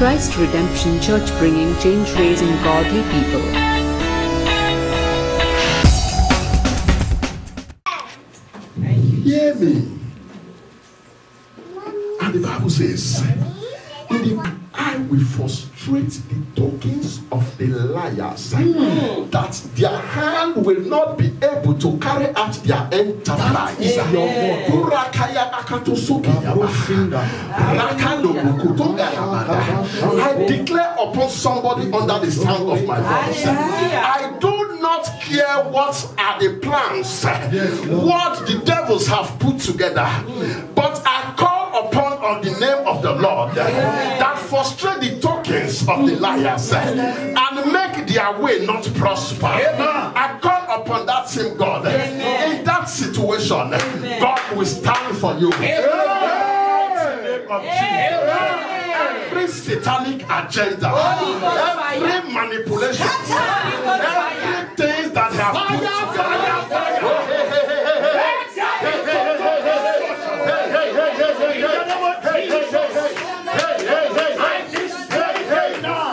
Christ Redemption Church, bringing change, raising godly people. Hear me. And the Bible says, I will frustrate the tokens of the liars, that their hand will not be able to carry out their enterprise. I declare upon somebody under the sound of my voice, I do not care what are the plans, what the devils have put together, but I call upon on the name of the Lord that frustrate the tokens of the liars and make their way not prosper. I call upon that same God. In that situation, God will stand for you. In the name of Jesus. Every satanic agenda, every manipulation, everything that has put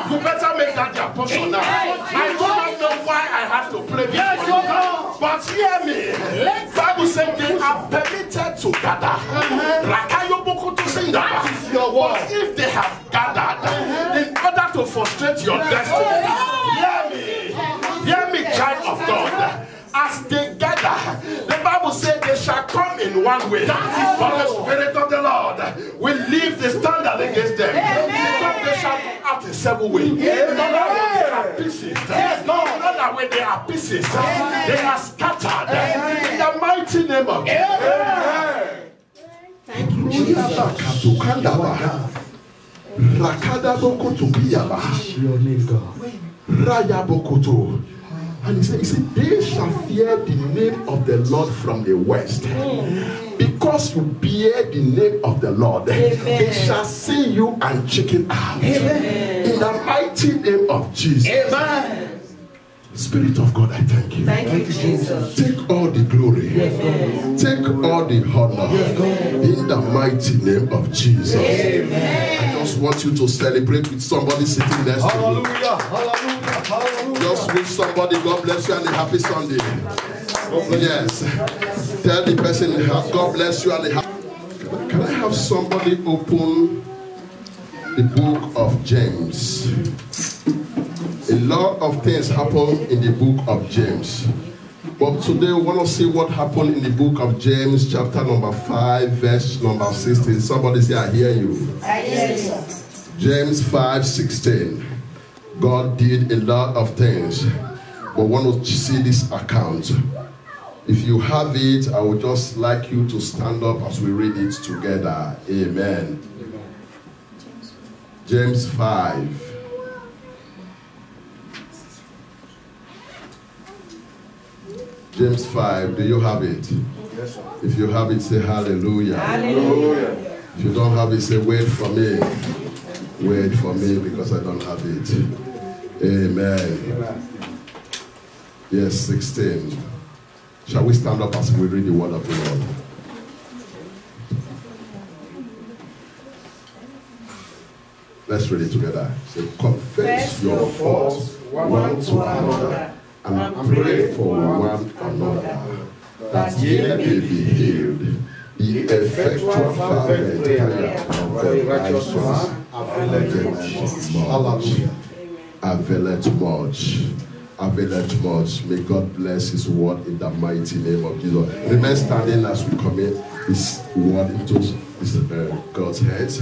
you better make that your portion now. I do not know why I have to play this for you, but hear me. Bible says they are permitted to gather. That is your word. But if they have gathered in order to frustrate your destiny, hear me, child of God. As they gather, the Bible says they shall come in one way, but the Spirit of the Lord will leave the standard against them. Because they shall go out in several ways. Another way they are pieces. Another way they are pieces. They are scattered. In the mighty name of Jesus. Thank you, Jesus. And he said, they shall fear the name of the Lord from the west. Because you bear the name of the Lord, they shall see you and chicken out. In the mighty name of Jesus. Amen. Spirit of God, I thank you. Thank you, Jesus. Take all the glory. Take all the honor. In the mighty name of Jesus. Amen. I just want you to celebrate with somebody sitting next to you. Hallelujah. Hallelujah. Hallelujah. Just wish somebody God bless you and a happy Sunday. Yes. Tell the person God bless you and a happy. Can I have somebody open the book of James? A lot of things happen in the book of James. But today we want to see what happened in the book of James, chapter number 5, verse number 16. Somebody say, I hear you. I hear you. James 5:16. God did a lot of things. But we want to see this account. If you have it, I would just like you to stand up as we read it together. Amen. James 5. James 5, do you have it? Yes, sir. If you have it, say hallelujah. Hallelujah. If you don't have it, say wait for me. Wait for me because I don't have it. Amen. Yes, 16. Shall we stand up as we read the word of the Lord? Let's read it together. Say, confess your faults one to another and pray for one another, that ye may be healed. The effectual fervent prayer of the righteous man availeth much. Availeth much. May God bless his word in the mighty name of Jesus. Remain standing as we commit this word into God's hands.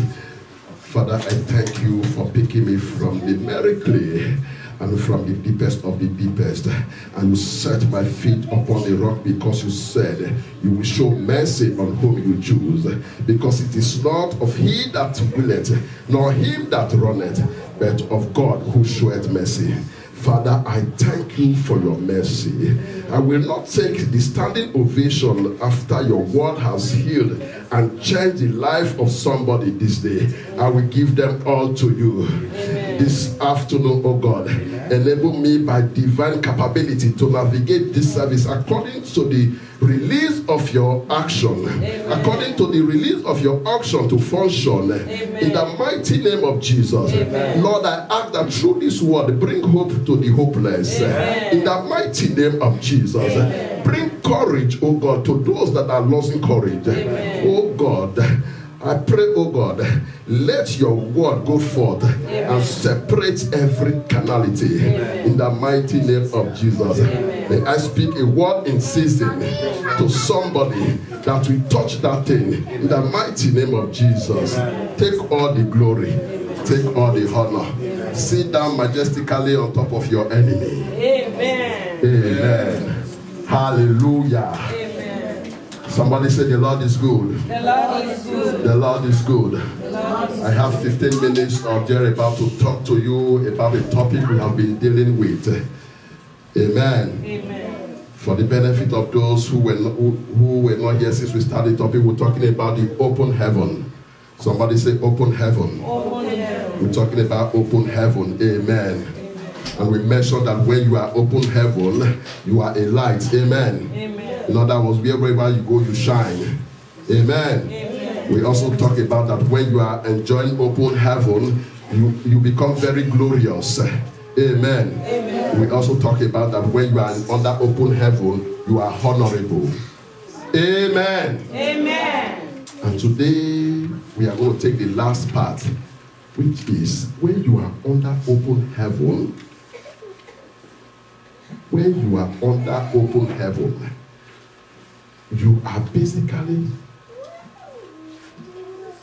Father, I thank you for picking me from the very clay and from the deepest of the deepest, and you set my feet upon the rock, because you said you will show mercy on whom you choose, because it is not of he that willeth, nor him that runneth, but of God who showeth mercy. Father, I thank you for your mercy. I will not take the standing ovation after your word has healed and changed the life of somebody this day. I will give them all to you. Amen. This afternoon, oh God. Amen. Enable me by divine capability to navigate this service according to the release of your action. Amen. According to the release of your action to function. Amen. In the mighty name of Jesus. Amen. Lord, I ask that through this word, bring hope to the hopeless. Amen. In the mighty name of Jesus. Amen. Bring courage, oh God, to those that are losing courage. Amen. Oh God, I pray, oh God, let your word go forth and separate every carnality. Amen. In the mighty name of Jesus. Amen. May I speak a word in season to somebody that will touch that thing. In the mighty name of Jesus. Take all the glory. Take all the honor. Sit down majestically on top of your enemy. Amen. Amen. Hallelujah. Amen. Somebody say the Lord is good. The Lord is good. The Lord is good. The Lord is I have 15 minutes of there about to talk to you about a topic we have been dealing with. Amen. Amen. For the benefit of those who were not here since we started the topic, we're talking about the open heaven. Somebody say open heaven. Open heaven. We're talking about open heaven. Amen. And we mentioned that when you are open heaven, you are a light. Amen. Amen. In other words, wherever you go, you shine. Amen. Amen. We also talk about that when you are enjoying open heaven, you become very glorious. Amen. Amen. We also talk about that when you are under open heaven, you are honorable. Amen. Amen. And today, we are going to take the last part, which is when you are under open heaven. When you are under open heaven, you are basically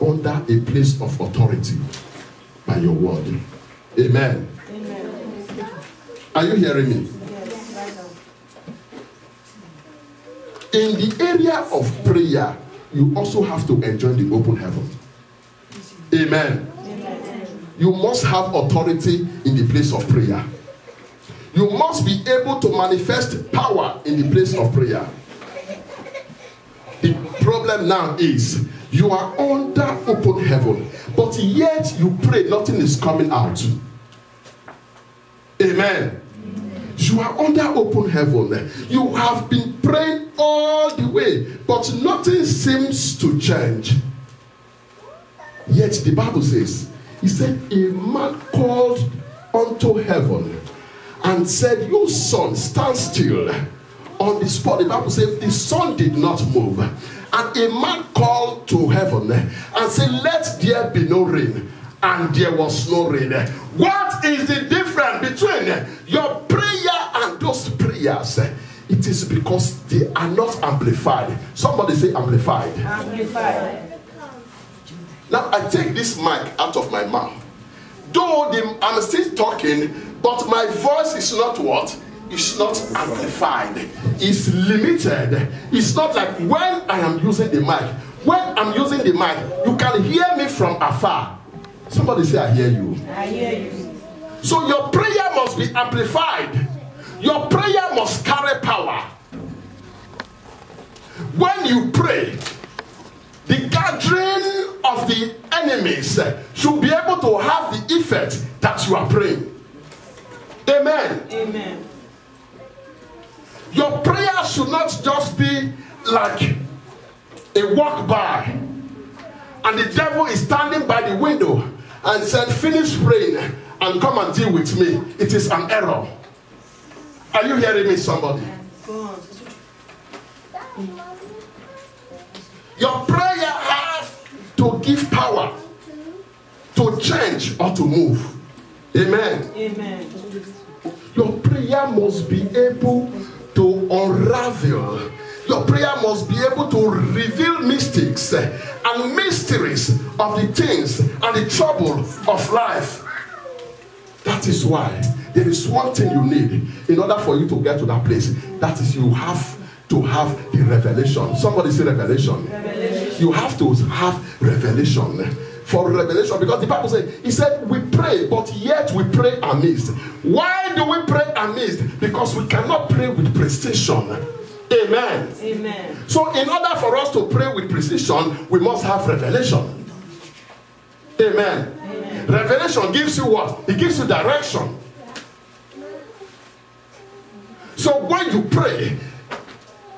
under a place of authority by your word. Amen. Amen. Are you hearing me? In the area of prayer, you also have to enjoy the open heaven. Amen. You must have authority in the place of prayer. You must be able to manifest power in the place of prayer. The problem now is you are under open heaven, but yet you pray, nothing is coming out. Amen. You are under open heaven. You have been praying all the way, but nothing seems to change. Yet the Bible says, he said, a man called unto heaven and said, you sun, stand still. On the spot, the Bible says the sun did not move. And a man called to heaven and said, let there be no rain. And there was no rain. What is the difference between your prayer and those prayers? It is because they are not amplified. Somebody say amplified. Amplified. Now I take this mic out of my mouth. Though I'm still talking, but my voice is not what? It's not amplified. It's limited. It's not like when I am using the mic. When I'm using the mic, you can hear me from afar. Somebody say, I hear you. I hear you. So your prayer must be amplified. Your prayer must carry power. When you pray, the gathering of the enemies should be able to have the effect that you are praying. Amen. Amen. Your prayer should not just be like a walk by and the devil is standing by the window and said, finish praying and come and deal with me. It is an error. Are you hearing me, somebody? Your prayer has to give power to change or to move. Amen. Amen. Your prayer must be able to unravel. Your prayer must be able to reveal mystics and mysteries of the things and the trouble of life. That is why there is one thing you need in order for you to get to that place. That is, you have to have the revelation. Somebody say revelation. Revelation. You have to have revelation. For revelation, because the Bible says, he said we pray, but yet we pray amiss. Why do we pray amiss? Because we cannot pray with precision. Amen. Amen. So in order for us to pray with precision, we must have revelation. Amen. Amen. Revelation gives you what? It gives you direction. So when you pray,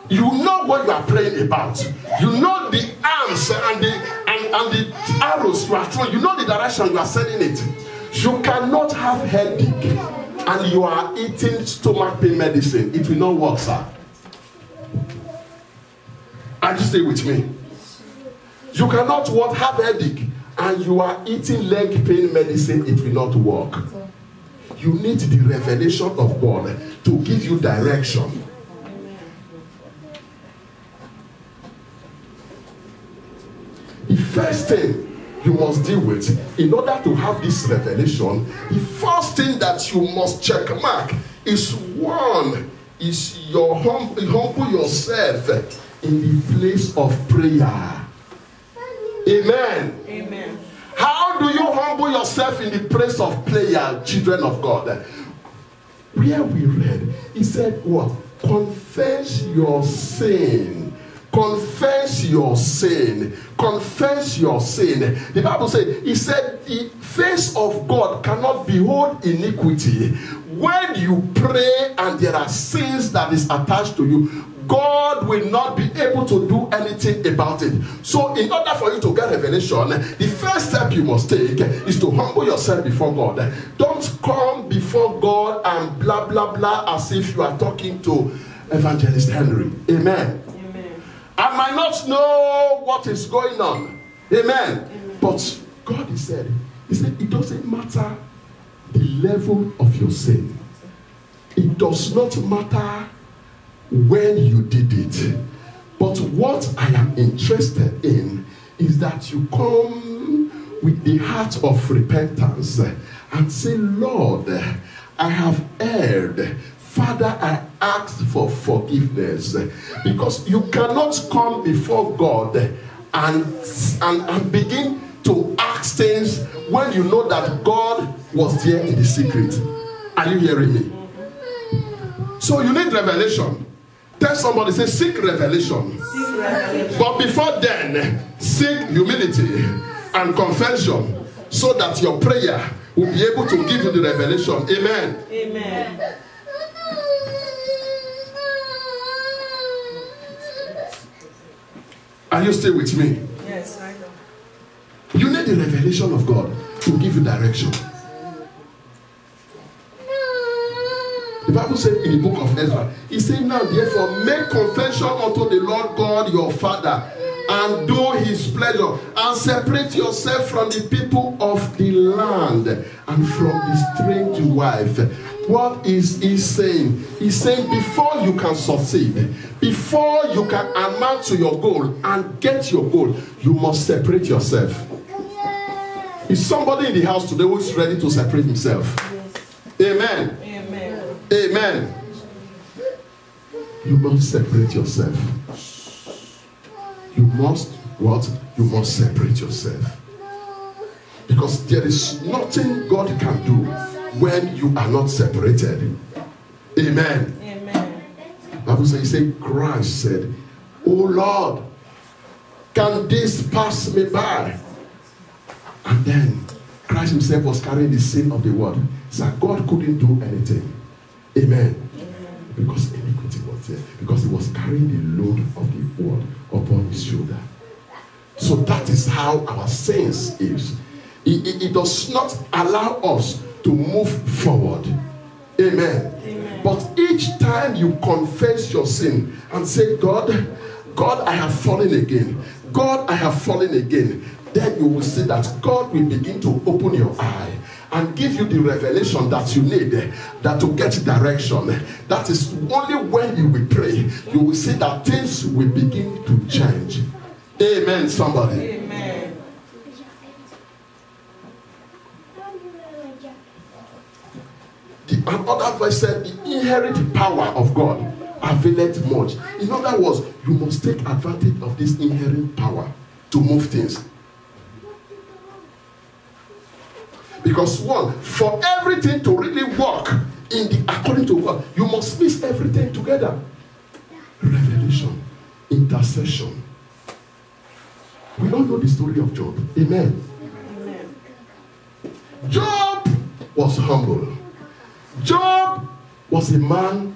You know what you are praying about. You know the arms and the arrows you are throwing. You know the direction you are sending it. You cannot have headache and you are eating stomach pain medicine. It will not work, sir. And you stay with me. You cannot have headache and you are eating leg pain medicine. It will not work. You need the revelation of God to give you direction. The first thing you must deal with in order to have this revelation, the first thing that you must check mark is one, is your humble yourself in the place of prayer. Amen. Amen. How do you humble yourself in the place of prayer, children of God? Where we read, he said what? Confess your sin. Confess your sin. Confess your sin. The Bible said, he said, the face of God cannot behold iniquity. When you pray and there are sins that is attached to you, God will not be able to do anything about it. So in order for you to get revelation, the first step you must take is to humble yourself before God. Don't come before God and blah blah blah as if you are talking to Evangelist Henry. Amen. I might not know what is going on. Amen. Amen. But God he said it doesn't matter the level of your sin. It does not matter when you did it. But what I am interested in is that you come with the heart of repentance and say, Lord, I have erred. Father, I ask for forgiveness. Because you cannot come before God and begin to ask things when you know that God was there in the secret. Are you hearing me? So you need revelation. Tell somebody, say, seek revelation. Seek revelation. But before then, seek humility and confession so that your prayer will be able to give you the revelation. Amen. Amen. Are you still with me? Yes, I know. You need the revelation of God to give you direction. The Bible said in the book of Ezra, he said, now therefore make confession unto the Lord God your Father and do his pleasure and separate yourself from the people of the land and from the strange wife. What is he saying? He's saying before you can succeed, before you can amount to your goal and get your goal, you must separate yourself. Is somebody in the house today who is ready to separate himself? Yes. Amen. Amen. Amen. You must separate yourself. You must what? You must separate yourself. Because there is nothing God can do when you are not separated. Amen. Amen. Bible says, he said, Christ said, oh Lord, can this pass me by? And then Christ himself was carrying the sin of the world. So God couldn't do anything. Amen. Because iniquity was there. Because he was carrying the load of the world upon his shoulder. So that is how our sins is. It does not allow us to move forward. Amen. Amen. But each time you confess your sin and say, God, I have fallen again. God, I have fallen again. Then you will see that God will begin to open your eye and give you the revelation that you need that to get direction. That is only when you will pray, you will see that things will begin to change. Amen, somebody. Amen. Another verse said, the inherent power of God availeth much. In other words, you must take advantage of this inherent power to move things. Because one, for everything to really work according to God, you must mix everything together. Revelation, intercession. We all know the story of Job. Amen. Amen. Job was humble. Job was a man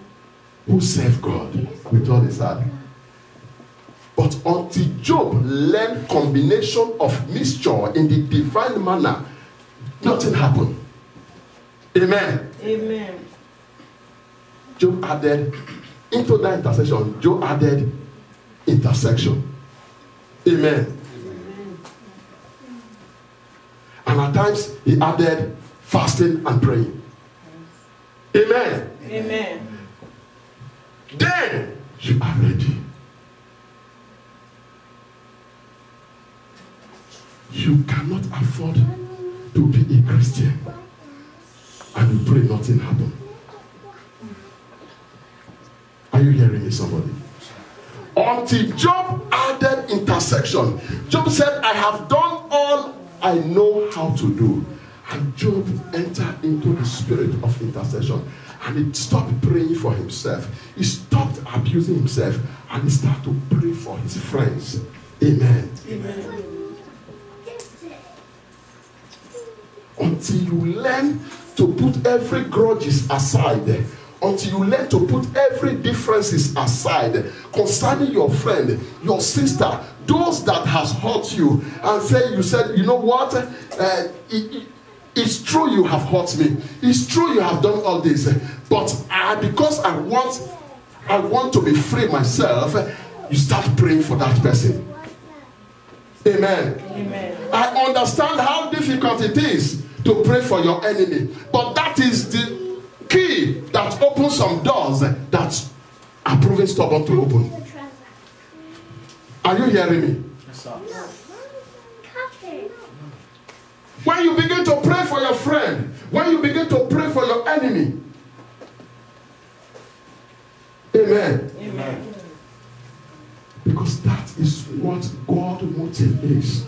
who served God with all his heart. But until Job learned combination of mixture in the divine manner, nothing happened. Amen. Amen. Job added into that intersection. Job added intersection. Amen. And at times he added fasting and praying. Amen. Amen. Then you are ready. You cannot afford to be a Christian and you pray nothing happen. Are you hearing me, somebody? Until Job added intersection. Job said, I have done all I know how to do. And Job entered into the spirit of intercession. And he stopped praying for himself. He stopped abusing himself. And he started to pray for his friends. Amen. Amen. Until you learn to put every grudges aside, until you learn to put every differences aside concerning your friend, your sister, those that has hurt you, and say, you said, you know what, it's true you have hurt me, it's true you have done all this, but because I want to be free myself, you start praying for that person. Amen. Amen. I understand how difficult it is to pray for your enemy, but that is the key that opens some doors that are proven stubborn to open. Are you hearing me? Yes, sir. When you begin to pray for your friend, when you begin to pray for your enemy, amen. Amen. Because that is what God's motive is.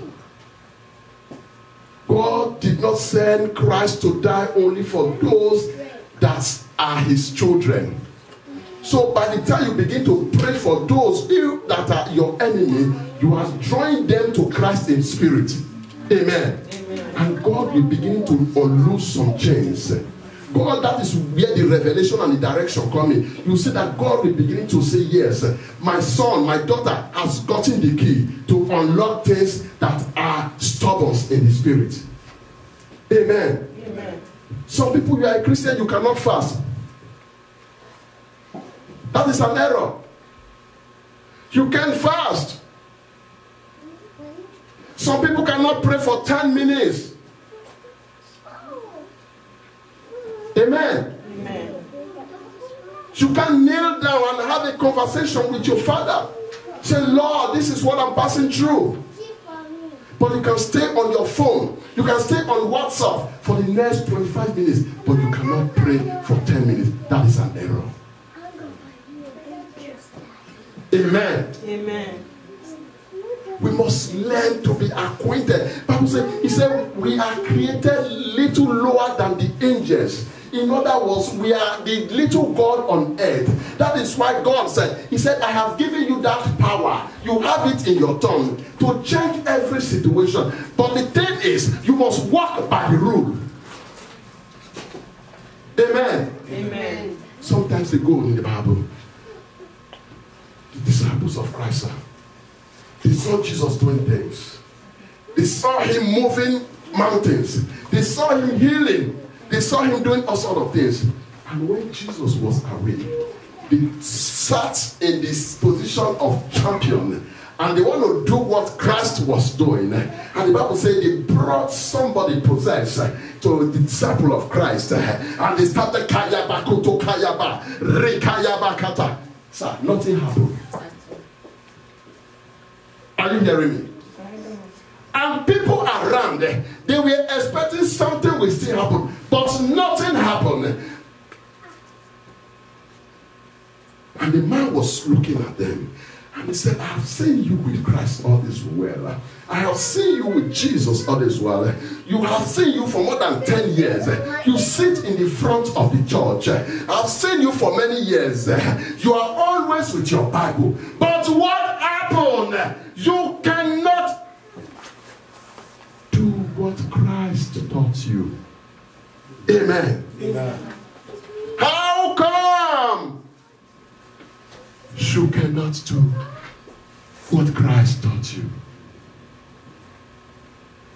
God did not send Christ to die only for those that are his children. So by the time you begin to pray for those that are your enemy, you are drawing them to Christ in spirit. Amen. Amen. And God will begin to unloose some chains. God, that is where the revelation and the direction come in. You see that God will begin to say, yes, my son, my daughter has gotten the key to unlock things that are stubborn in the spirit. Amen. Amen. Some people, you are a Christian, you cannot fast. That is an error. You can fast. Some people cannot pray for 10 minutes. Amen. Amen. You can kneel down and have a conversation with your father. Say, Lord, this is what I'm passing through. But you can stay on your phone. You can stay on WhatsApp for the next 25 minutes. But you cannot pray for 10 minutes. That is an error. Amen. Amen. We must learn to be acquainted. Bible says, he said, we are created little lower than the angels. In other words, we are the little God on earth. That is why God said, he said, I have given you that power. You have it in your tongue to change every situation. But the thing is, you must walk by the rule. Amen. Amen. Sometimes they go in the Bible. The disciples of Christ, they saw Jesus doing things. They saw him moving mountains. They saw him healing. They saw him doing all sorts of things. And when Jesus was away, they sat in this position of champion. And they want to do what Christ was doing. And the Bible says they brought somebody possessed to the disciple of Christ. And they started kayaba koto kayaba, rekayaba kata. Sir, nothing happened. Are you hearing me? And people around, they were expecting something will still happen, but nothing happened. And the man was looking at them, and he said, I have seen you with Christ all this while. I have seen you with Jesus all this while. You have seen you for more than 10 years. You sit in the front of the church. I've seen you for many years. You are always with your Bible. But what happened? You cannot do what Christ taught you. Amen. Amen. How come you cannot do what Christ taught you.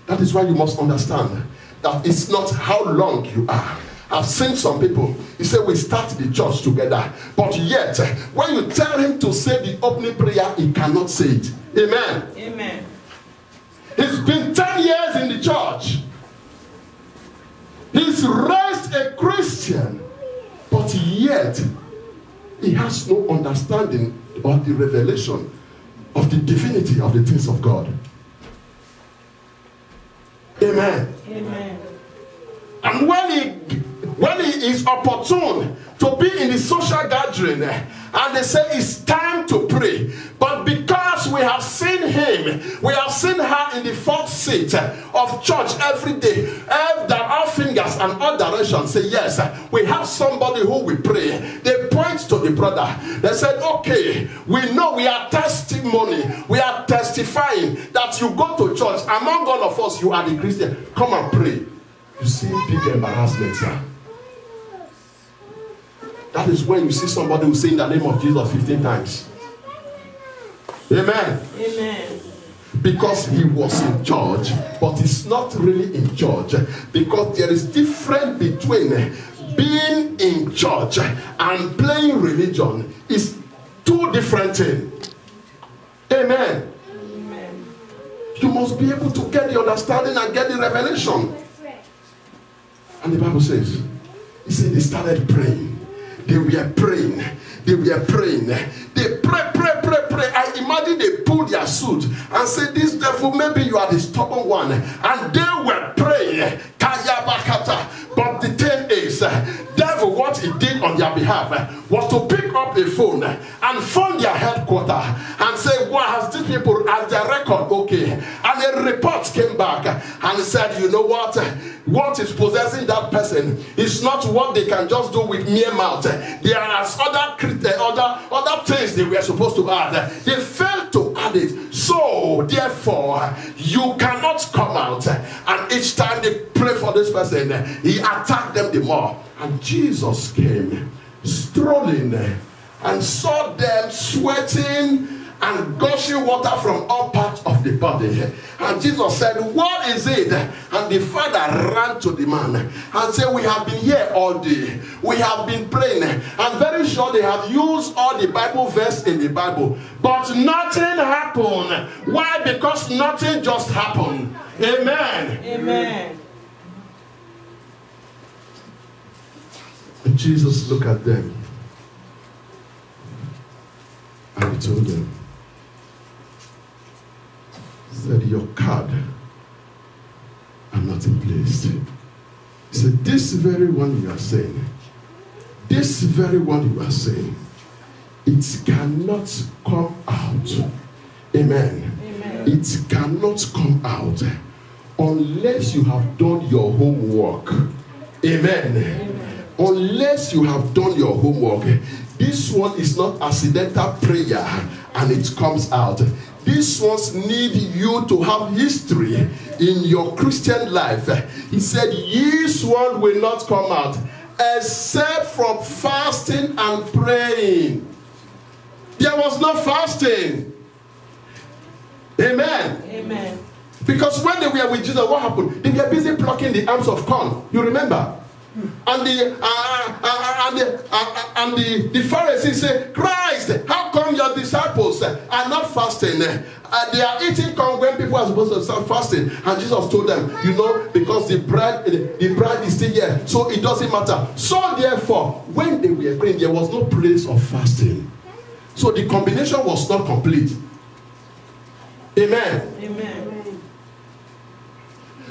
That is why you must understand that it's not how long you are. I've seen some people, he said we start the church together, but yet when you tell him to say the opening prayer, he cannot say it. Amen. Amen. He's been 10 years in the church. He's raised a Christian, but yet he has no understanding of the revelation of the divinity of the things of God. Amen. Amen. And when he is opportune to be in the social gathering, and they say it's time to pray, but because we have seen him, we have seen her in the fourth seat of church every day, that our fingers and all directions say yes, we have somebody who we pray. They point to the brother. They said, okay, we know, we are testimony, we are testifying that you go to church. Among all of us, you are the Christian. Come and pray. You see big embarrassment, sir. That is when you see somebody who say in the name of Jesus 15 times. Amen. Amen. Because he was in church, but he's not really in church. Because there is difference between being in church and playing religion. It's two different things. Amen. Amen. You must be able to get the understanding and get the revelation. And the Bible says, he said they started praying. They were praying. They were praying. They pray. I imagine they pulled their suit and said, this devil, maybe you are the stubborn one. And they were praying. But the thing is, devil, what he did on their behalf was to pick up a phone and phone their headquarters and say, what has these people as their record? Okay. And a report came back and said, you know what? What is possessing that person is not what they can just do with mere mouth. There are other things they were supposed to add. They failed to add it. So, therefore, you cannot come out. And each time they pray for this person, he attacked them the more. And Jesus came strolling and saw them sweating and gushing water from all parts of the body. And Jesus said, what is it? And the father ran to the man and said, we have been here all day. We have been praying. I'm very sure they have used all the Bible verse in the Bible. But nothing happened. Why? Because nothing just happened. Amen. Amen. And Jesus looked at them and he told them, said, your card are not in place. He said, this very one you are saying, this very one you are saying, it cannot come out. Amen. Amen. It cannot come out unless you have done your homework. Amen. Amen. Unless you have done your homework. This one is not accidental prayer and it comes out. These ones need you to have history in your Christian life. He said, this one will not come out except from fasting and praying. There was no fasting. Amen. Amen. Because when they were with Jesus, what happened? They were busy plucking the arms of corn. You remember? And the Pharisees say, Christ, how come your disciples are not fasting? They are eating corn when people are supposed to start fasting. And Jesus told them, you know, because the bread is still here, so it doesn't matter. So therefore, when they were praying, there was no place of fasting. So the combination was not complete. Amen. Amen.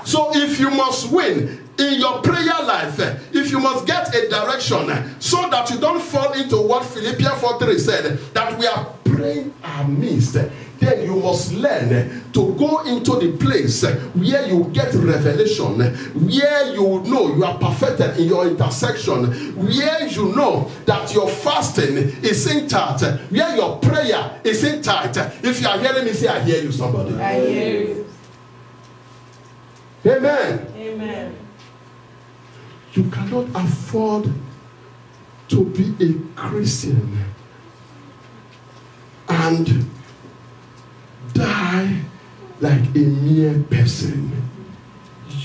So if you must win in your prayer life, if you must get a direction so that you don't fall into what Philippians 4:3 said, that we are praying amidst, then you must learn to go into the place where you get revelation, where you know you are perfected in your intersection, where you know that your fasting is intact, where your prayer is intact. If you are hearing me, say, I hear you, somebody. I hear you. Amen. Amen. You cannot afford to be a Christian and die like a mere person.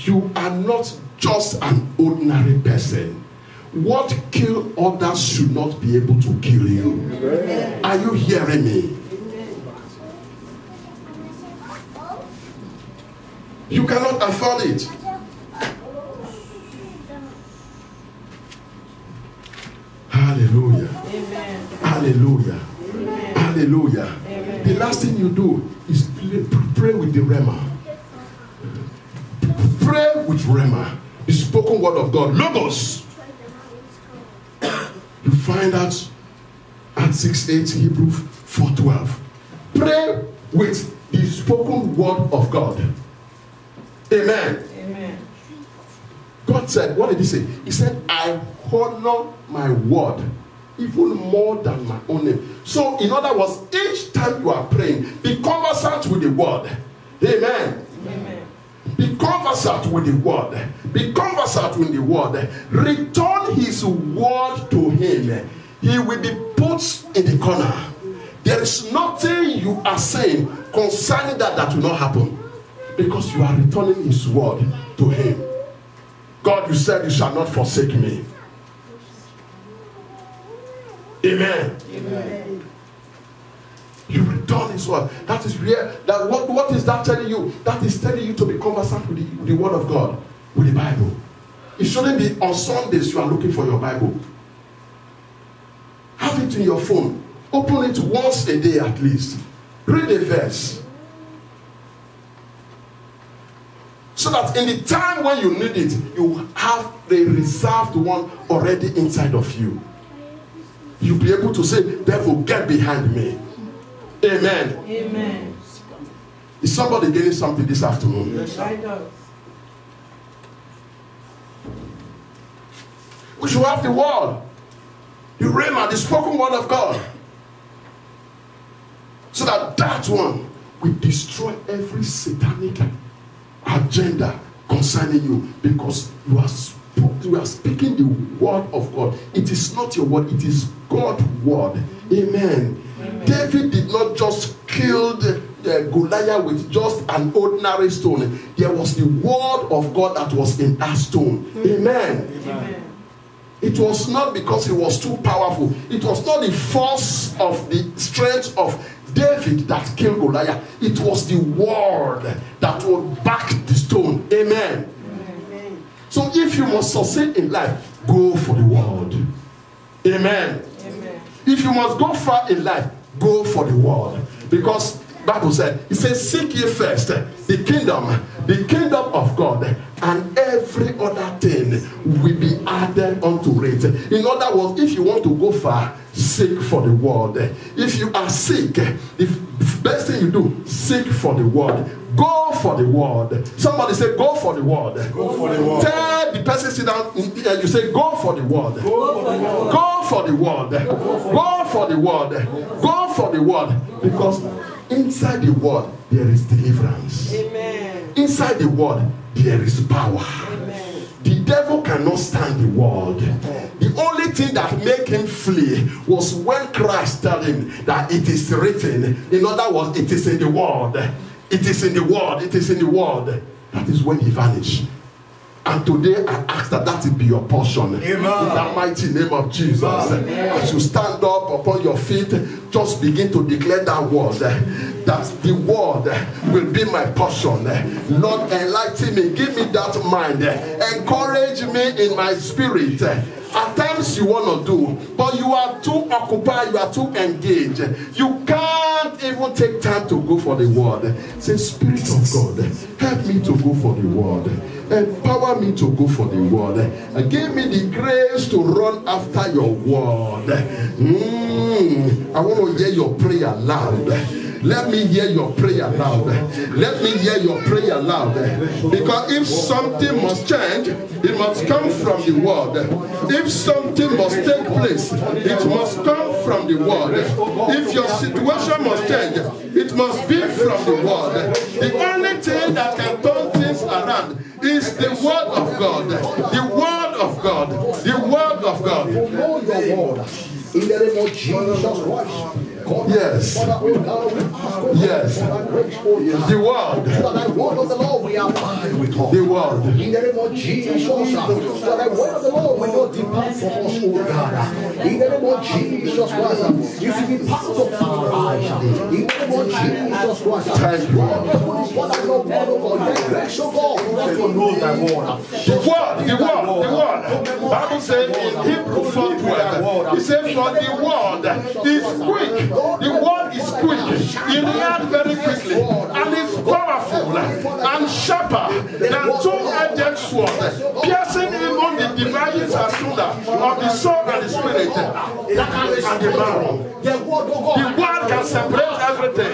You are not just an ordinary person. What kills others should not be able to kill you. Amen. Are you hearing me? You cannot afford it. Hallelujah. Amen. Hallelujah. Amen. Hallelujah. Amen. The last thing you do is pray with the Rhema. Pray with Rhema, the spoken word of God. Logos. You find out at 6:8 Hebrews 4:12. Pray with the spoken word of God. Amen. Amen. God said, what did he say? He said, I honor my word even more than my own name. So, in other words, each time you are praying, be conversant with the word. Amen. Amen. Be conversant with the word. Be conversant with the word. Return his word to him. He will be put in the corner. There is nothing you are saying concerning that will not happen. Because you are returning his word to him. God, you said you shall not forsake me. Amen. Amen. You return his word. That is where that what is that telling you? That is telling you to be conversant with the word of God, with the Bible. It shouldn't be on Sundays you are looking for your Bible. Have it in your phone. Open it once a day at least. Read a verse. So that in the time when you need it, you have the reserved one already inside of you. You'll be able to say, devil, get behind me. Amen. Amen. Is somebody getting something this afternoon? Yes, I do. We should have the word. The Rhema, the spoken word of God. So that one will destroy every satanic agenda concerning you, because you are speaking the word of God. It is not your word, it is God's word. Amen. Amen. David did not just kill the Goliath with just an ordinary stone. There was the word of God that was in that stone. Amen. Amen. It was not because he was too powerful. It was not the force of the strength of David that killed Goliath. It was the word that would back the stone. Amen. Amen. So if you must succeed in life, go for the word. Amen. Amen. If you must go far in life, go for the word. Because Bible said, it says, seek ye first the kingdom of God, and every other thing will be added unto it. In other words, if you want to go far, seek for the word. If you are sick, the best thing you do, seek for the word. Go for the word. Somebody say, go for the word. Go for the word. Tell the person sit down, you say, go for the word. Go for the word. Go for the word. Go for the word. Because inside the word, there is deliverance. Amen. Inside the word, there is power. Amen. The devil cannot stand the word. The only thing that made him flee was when Christ told him that it is written. In other words, it is in the word. It is in the word. It is in the word. That is when he vanished. And today I ask that will be your portion. Amen. In the mighty name of Jesus. Amen. As you stand up upon your feet, just begin to declare that word. That the word will be my portion. Lord, enlighten me. Give me that mind. Encourage me in my spirit. At times you want to do, but you are too occupied, you are too engaged. You can't even take time to go for the word. Say, Spirit of God, help me to go for the word. Empower me to go for the word. And give me the grace to run after your word. I want to hear your prayer loud. Let me hear your prayer loud. Let me hear your prayer loud. Because if something must change, it must come from the word. If something must take place, it must come from the word. If your situation must change, it must be from the word. The only thing that can turn things around is the word of God. The word of God. The word of God. Know your word. In the name of Jesus Christ. Yes. Father, we ask Yes. The word. For thy word of the Lord we abide with us. The word. In the name of Jesus. For thy word of the Lord will not depart from us, O God. In the name of Jesus Christ. If you be part of our eyes, in the name of Jesus Christ. Thank you. Father, Lord, God, oh God, the grace of God, let us know thy word. The word. Bible says in Hebrew 4:12, it says, for the word is quick. The word is quick. It reacts very quickly and is powerful and sharper than two-edged sword, piercing even the dividing asunder of the soul and the spirit and the marrow. The word can separate everything.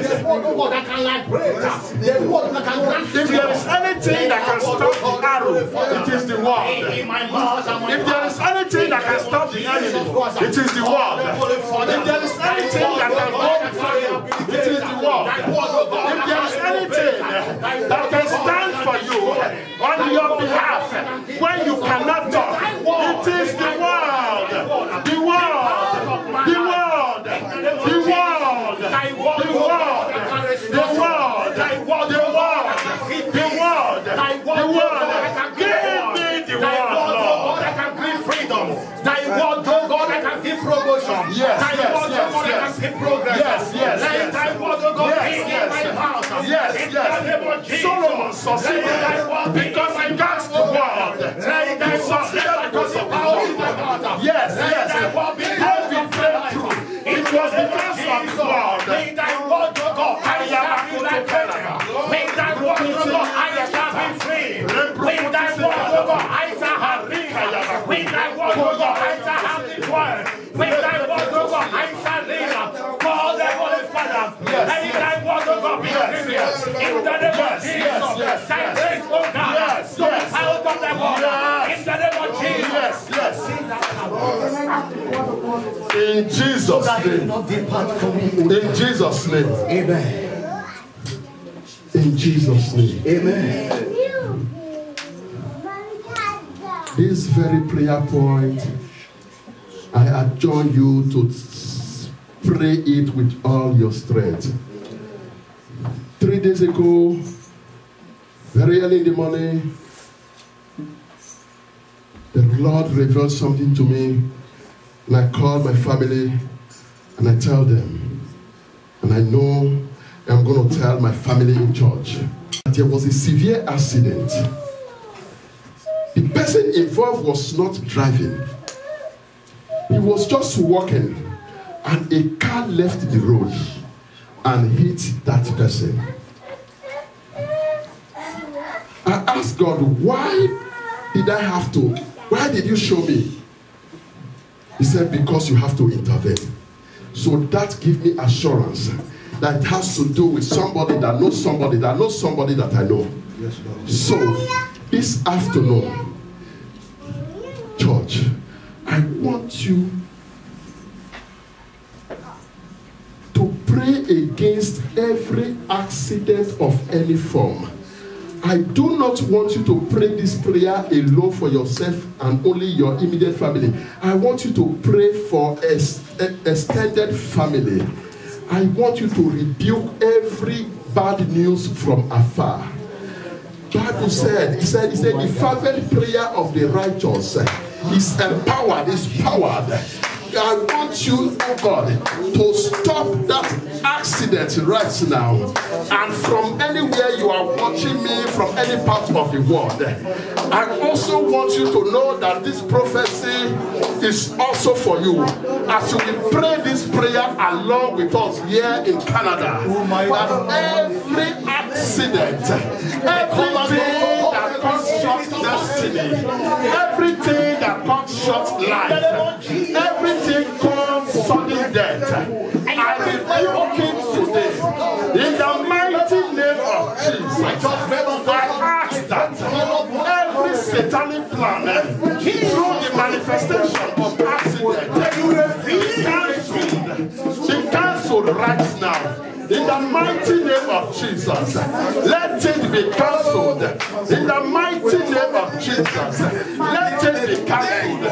If there is anything that can stop the arrow, it is the word. If there is anything that can stop the enemy, it is the word. If there is anything that can go before you, it is the word. If there is anything that can stand for you on your behalf when you cannot talk, it is the word. The word. The word. The word. The word. The word. The word. The word. The word. The word. Give me the word, Lord. That can bring freedom. Thy word, oh God, that can give promotion. Yes, thy word, oh God, that can give progress. Yes. Let thy word, oh God, be in my house. Yes. Solomon succeeded because he got the word. He succeeded because of the word. Yes. David breakthrough. It was because of the word. May thy word, oh God, I shall be like prayer. May thy word, oh God, I shall be free. May thy word, oh God, I shall have victory. May thy word, oh God, I shall have the word. May thy word, oh God, I shall live. God, the Holy Father. May thy word, oh God, be glorious. In the name of Jesus. Thy grace, oh God, to the out of the water. In the name of Jesus. In Jesus' name. In Jesus' name. Amen. In Jesus' name. Amen. This very prayer point, I adjure you to pray it with all your strength. 3 days ago, very early in the morning, the Lord revealed something to me, and I called my family and I tell them, and I know I'm going to tell my family in church that there was a severe accident. The person involved was not driving. He was just walking, and a car left the road and hit that person. I asked God, why did you show me? He said, because you have to intervene. So that gives me assurance that it has to do with somebody that knows somebody that knows somebody that I know. Yes, Lord. So this afternoon, church, I want you to pray against every accident of any form. I do not want you to pray this prayer alone for yourself and only your immediate family. I want you to pray for extended family. I want you to rebuke every bad news from afar. Bible said, he said, the fervent prayer of the righteous is empowered, is powered. I want you, oh God, to stop that accident right now. And from anywhere you are watching me, from any part of the world, I also want you to know that this prophecy is also for you. As you will pray this prayer along with us here in Canada, that every accident, everything that cuts short destiny, everything that cuts short life, everything comes sudden death, I rebuke it today. In the mighty name of Jesus, I ask that every satanic plan through the manifestation of accident be cancelled right now. In the mighty name of Jesus, let it be cancelled. In the mighty name of Jesus, let it be cancelled.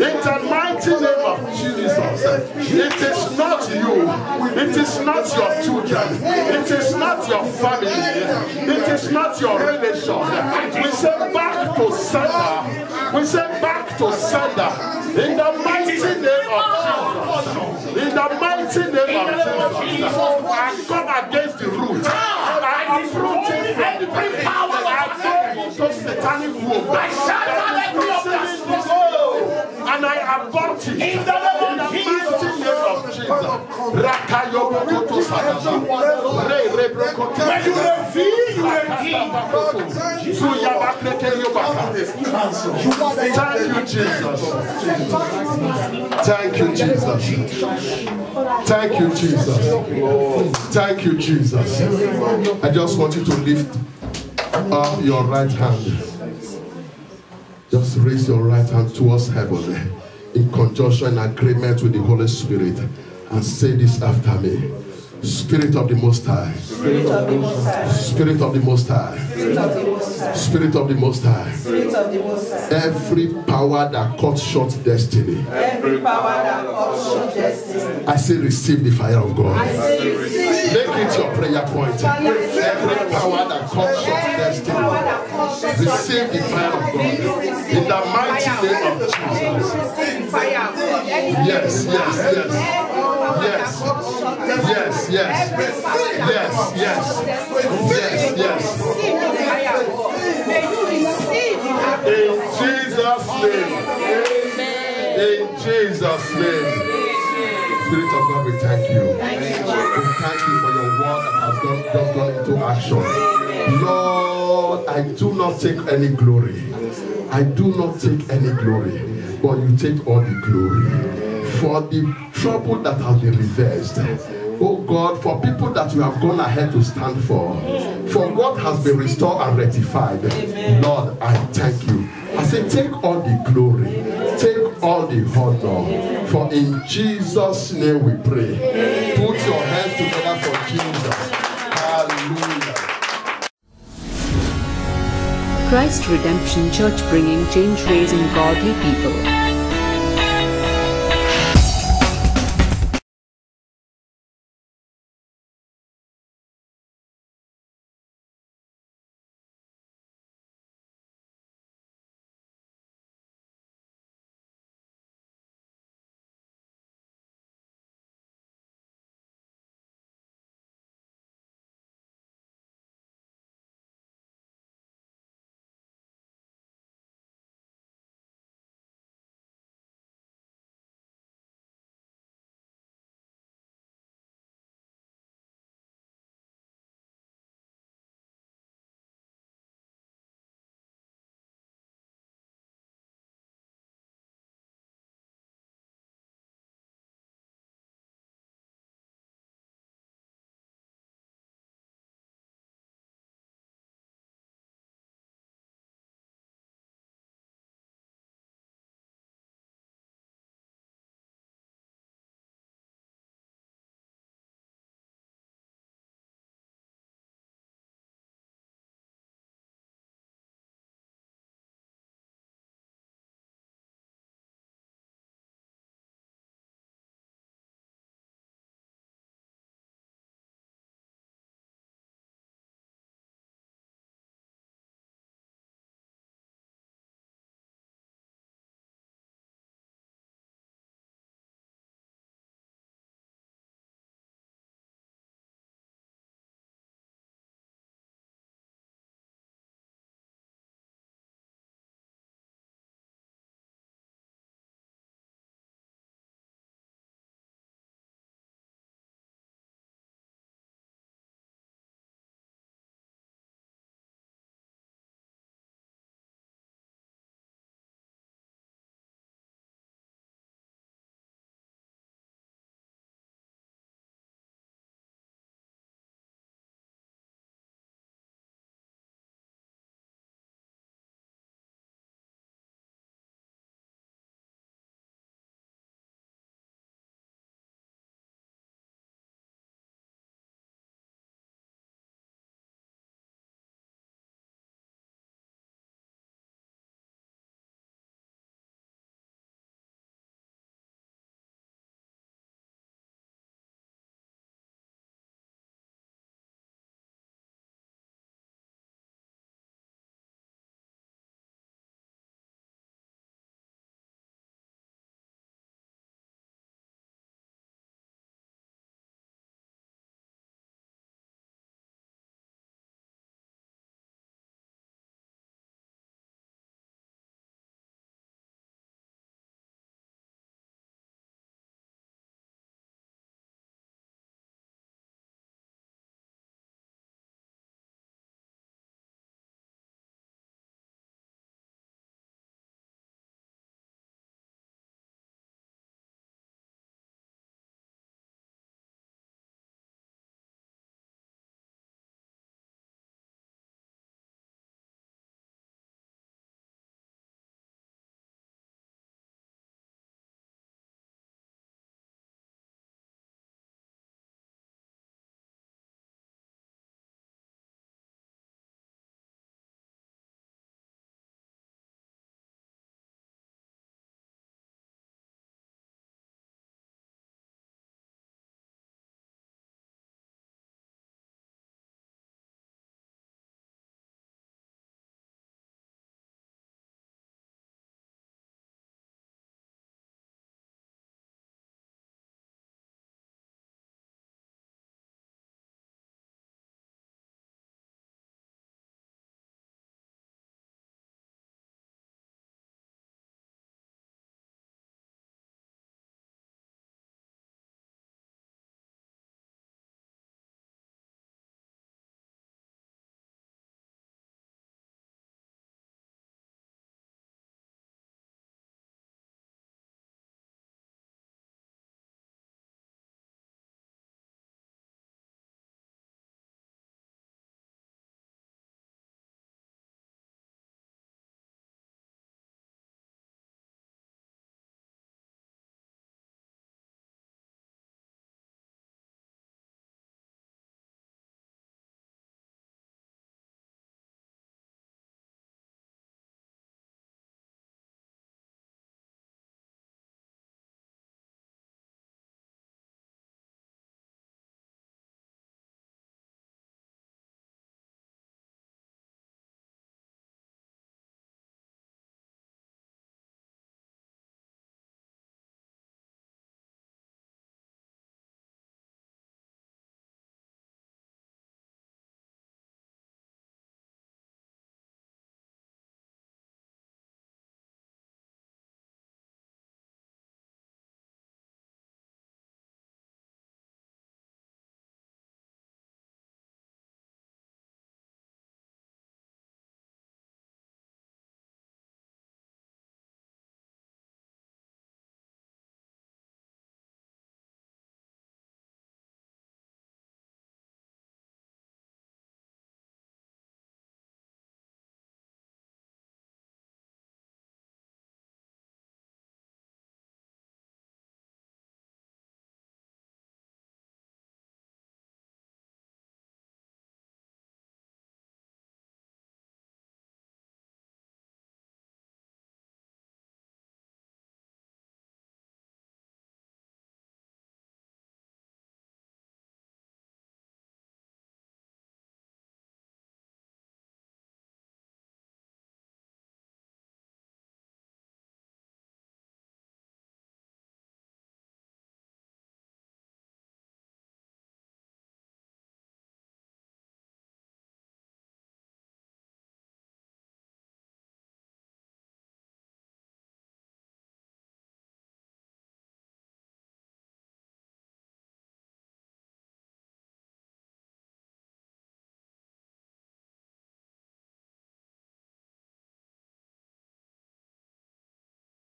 In the mighty name of Jesus, it is not you, it is not your children, it not your family. It is not your relation. We say back to sender. We say back to sender. In the mighty name of Jesus. In the mighty name of Jesus. I come against the root. I uproot it from the base. I go to satanic womb. And I abort it. In the mighty name of Jesus. Thank you, Jesus. Thank you, Jesus. Thank you, Jesus. I just want you to lift up your right hand. Just raise your right hand towards heaven in conjunction and agreement with the Holy Spirit and say this after me. Spirit of the Most High. Spirit of the Most High. Spirit of the Most High. Spirit of the Most High. Spirit of the Most High. Spirit of the Most High. Every power that cuts short destiny. Every power that cuts short destiny. I say receive the fire of God. I say receive. Make it your prayer point. Every power that cuts short destiny. Receive the fire of God. In the mighty name of Jesus. Yes, yes, yes. Yes. Yes, yes. Yes, yes. Yes, yes. In Jesus' name. In Jesus' name. Spirit of God, we thank you. We thank you for your word that has just gone into action. Lord, I do not take any glory. I do not take any glory. But you take all the glory. For the trouble that has been reversed. Oh God, for people that you have gone ahead to stand for what has been restored and rectified. Lord, I thank you. I say, take all the glory, take all the honor. For in Jesus' name we pray. Put your hands together for Jesus. Hallelujah. Christ Redemption Church, bringing change, raising godly people.